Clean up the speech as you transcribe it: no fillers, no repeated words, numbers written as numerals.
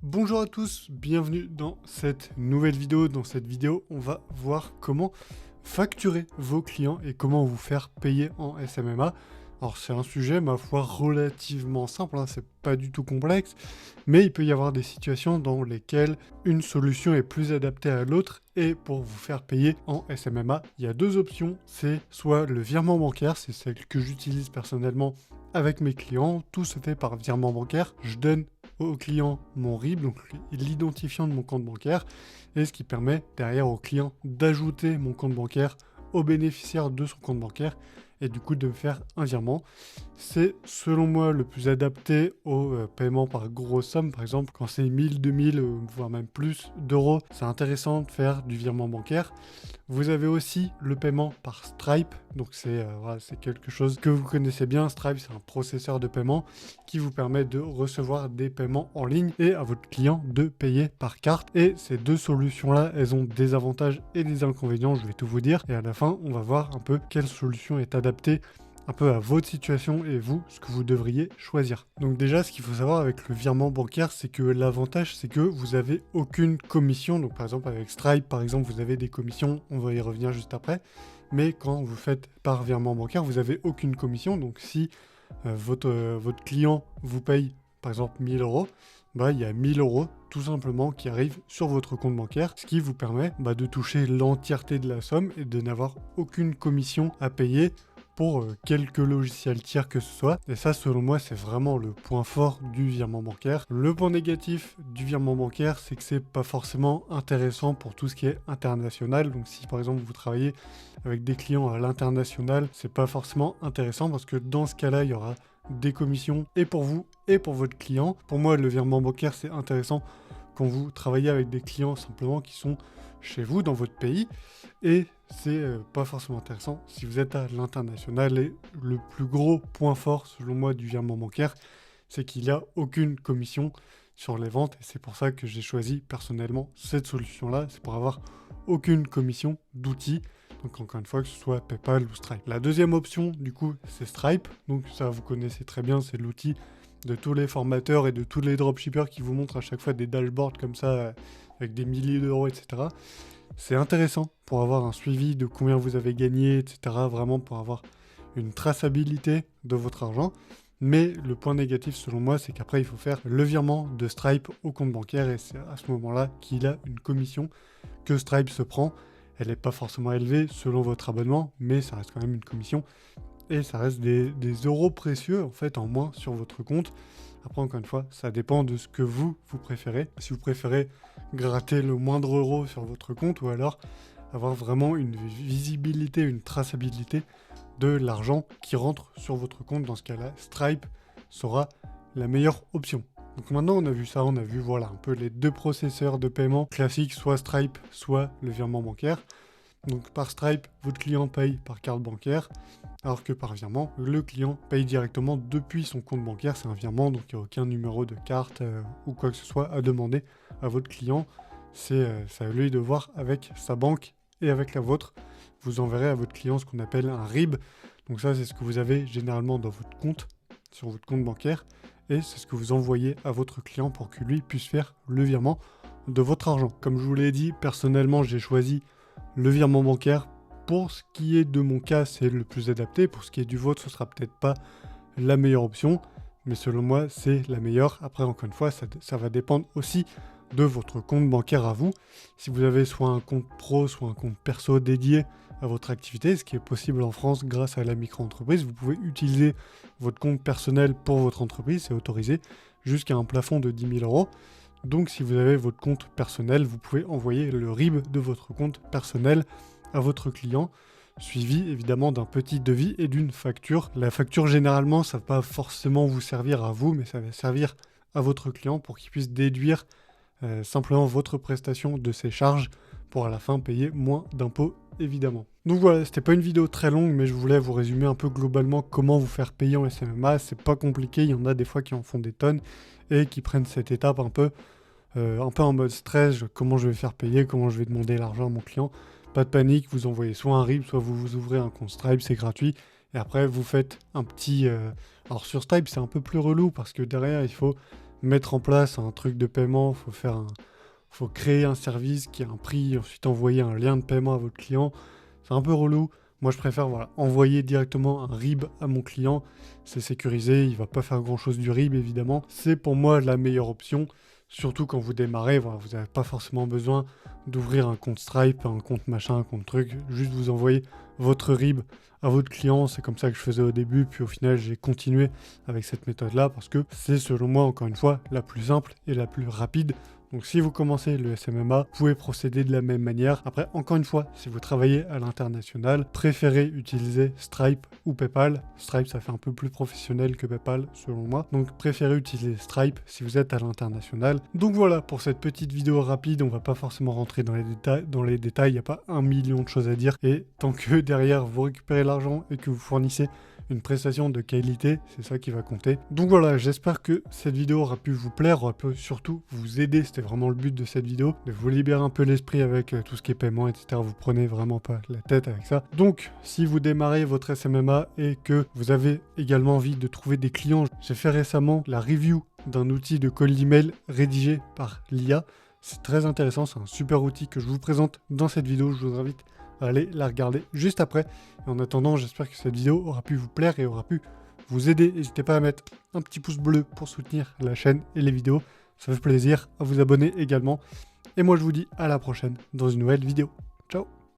Bonjour à tous, bienvenue dans cette nouvelle vidéo. Dans cette vidéo, on va voir comment facturer vos clients et comment vous faire payer en SMMA. Alors c'est un sujet, ma foi, relativement simple, hein, c'est pas du tout complexe, mais il peut y avoir des situations dans lesquelles une solution est plus adaptée à l'autre, et pour vous faire payer en SMMA, il y a deux options. C'est soit le virement bancaire, c'est celle que j'utilise personnellement avec mes clients, tout se fait par virement bancaire. Je donne au client mon RIB, donc l'identifiant de mon compte bancaire, et ce qui permet derrière au client d'ajouter mon compte bancaire au bénéficiaire de son compte bancaire, et du coup de me faire un virement. C'est selon moi le plus adapté au paiement par grosse somme. Par exemple, quand c'est 1000, 2000, voire même plus d'euros, c'est intéressant de faire du virement bancaire. Vous avez aussi le paiement par Stripe, donc voilà, c'est quelque chose que vous connaissez bien. Stripe, c'est un processeur de paiement qui vous permet de recevoir des paiements en ligne et à votre client de payer par carte. Et ces deux solutions-là, elles ont des avantages et des inconvénients, je vais tout vous dire. Et à la fin, on va voir un peu quelle solution est adaptée un peu à votre situation et vous, ce que vous devriez choisir. Donc déjà, ce qu'il faut savoir avec le virement bancaire, c'est que l'avantage, c'est que vous avez aucune commission. Donc par exemple, avec Stripe, par exemple, vous avez des commissions, on va y revenir juste après. Mais quand vous faites par virement bancaire, vous n'avez aucune commission. Donc si votre client vous paye, par exemple, 1000 euros, il y a 1000 euros tout simplement qui arrivent sur votre compte bancaire, ce qui vous permet de toucher l'entièreté de la somme et de n'avoir aucune commission à payer pour quelques logiciels tiers que ce soit. Et ça, selon moi, c'est vraiment le point fort du virement bancaire. Le point négatif du virement bancaire, c'est que c'est pas forcément intéressant pour tout ce qui est international. Donc si par exemple vous travaillez avec des clients à l'international, c'est pas forcément intéressant parce que dans ce cas-là, il y aura des commissions et pour vous et pour votre client. Pour moi, le virement bancaire, c'est intéressant quand vous travaillez avec des clients simplement qui sont chez vous, dans votre pays, et c'est pas forcément intéressant si vous êtes à l'international. Et le plus gros point fort, selon moi, du virement bancaire, c'est qu'il n'y a aucune commission sur les ventes, et c'est pour ça que j'ai choisi personnellement cette solution-là, c'est pour avoir aucune commission d'outils. Donc encore une fois, que ce soit PayPal ou Stripe. La deuxième option, du coup, c'est Stripe. Donc ça, vous connaissez très bien, c'est l'outil de tous les formateurs et de tous les dropshippers qui vous montrent à chaque fois des dashboards comme ça, avec des milliers d'euros, etc. C'est intéressant pour avoir un suivi de combien vous avez gagné, etc. Vraiment pour avoir une traçabilité de votre argent. Mais le point négatif, selon moi, c'est qu'après, il faut faire le virement de Stripe au compte bancaire, et c'est à ce moment-là qu'il a une commission que Stripe se prend. Elle n'est pas forcément élevée selon votre abonnement, mais ça reste quand même une commission. Et ça reste des euros précieux, en fait, en moins sur votre compte. Après, encore une fois, ça dépend de ce que vous préférez. Si vous préférez gratter le moindre euro sur votre compte, ou alors avoir vraiment une visibilité, une traçabilité de l'argent qui rentre sur votre compte. Dans ce cas-là, Stripe sera la meilleure option. Donc maintenant, on a vu ça, on a vu voilà un peu les deux processeurs de paiement classiques, soit Stripe, soit le virement bancaire. Donc par Stripe, votre client paye par carte bancaire, alors que par virement, le client paye directement depuis son compte bancaire. C'est un virement, donc il n'y a aucun numéro de carte ou quoi que ce soit à demander à votre client. C'est à lui de voir avec sa banque et avec la vôtre. Vous enverrez à votre client ce qu'on appelle un RIB. Donc ça, c'est ce que vous avez généralement dans votre compte, sur votre compte bancaire, et c'est ce que vous envoyez à votre client pour que lui puisse faire le virement de votre argent. Comme je vous l'ai dit, personnellement, j'ai choisi le virement bancaire. Pour ce qui est de mon cas, c'est le plus adapté. Pour ce qui est du vôtre, ce sera peut-être pas la meilleure option, mais selon moi, c'est la meilleure. Après, encore une fois, ça va dépendre aussi de votre compte bancaire à vous. Si vous avez soit un compte pro, soit un compte perso dédié à votre activité, ce qui est possible en France grâce à la micro-entreprise, vous pouvez utiliser votre compte personnel pour votre entreprise, c'est autorisé, jusqu'à un plafond de 10 000 euros. Donc si vous avez votre compte personnel, vous pouvez envoyer le RIB de votre compte personnel à votre client, suivi évidemment d'un petit devis et d'une facture. La facture, généralement, ça ne va pas forcément vous servir à vous, mais ça va servir à votre client pour qu'il puisse déduire simplement votre prestation de ses charges pour à la fin payer moins d'impôts, évidemment. Donc voilà, c'était pas une vidéo très longue, mais je voulais vous résumer un peu globalement comment vous faire payer en SMMA. C'est pas compliqué, il y en a des fois qui en font des tonnes et qui prennent cette étape un peu en mode stress, comment je vais faire payer, comment je vais demander l'argent à mon client. Pas de panique, vous envoyez soit un RIB, soit vous ouvrez un compte Stripe, c'est gratuit. Et après, vous faites un petit... Alors sur Stripe, c'est un peu plus relou parce que derrière, il faut mettre en place un truc de paiement, faut créer un service qui a un prix, ensuite envoyer un lien de paiement à votre client. C'est un peu relou. Moi, je préfère envoyer directement un RIB à mon client. C'est sécurisé, il va pas faire grand-chose du RIB, évidemment. C'est pour moi la meilleure option, surtout quand vous démarrez. Vous n'avez pas forcément besoin d'ouvrir un compte Stripe, un compte machin, un compte truc. Juste vous envoyez votre RIB à votre client. C'est comme ça que je faisais au début. Puis au final, j'ai continué avec cette méthode-là parce que c'est, selon moi, encore une fois, la plus simple et la plus rapide. Donc si vous commencez le SMMA, vous pouvez procéder de la même manière. Après, encore une fois, si vous travaillez à l'international, préférez utiliser Stripe ou PayPal. Stripe, ça fait un peu plus professionnel que PayPal, selon moi. Donc préférez utiliser Stripe si vous êtes à l'international. Donc voilà, pour cette petite vidéo rapide, on va pas forcément rentrer dans les détails. Il n'y a pas 1 million de choses à dire. Et tant que derrière, vous récupérez l'argent et que vous fournissez une prestation de qualité, c'est ça qui va compter. Donc voilà, j'espère que cette vidéo aura pu vous plaire, aura pu surtout vous aider. C'était vraiment le but de cette vidéo, de vous libérer un peu l'esprit avec tout ce qui est paiement, etc. Vous prenez vraiment pas la tête avec ça. Donc, si vous démarrez votre SMMA et que vous avez également envie de trouver des clients, j'ai fait récemment la review d'un outil de cold email rédigé par l'IA. C'est très intéressant, c'est un super outil que je vous présente dans cette vidéo. Je vous invite à aller la regarder juste après. Et en attendant, j'espère que cette vidéo aura pu vous plaire et aura pu vous aider. N'hésitez pas à mettre un petit pouce bleu pour soutenir la chaîne et les vidéos. Ça fait plaisir, à vous abonner également. Et moi, je vous dis à la prochaine dans une nouvelle vidéo. Ciao!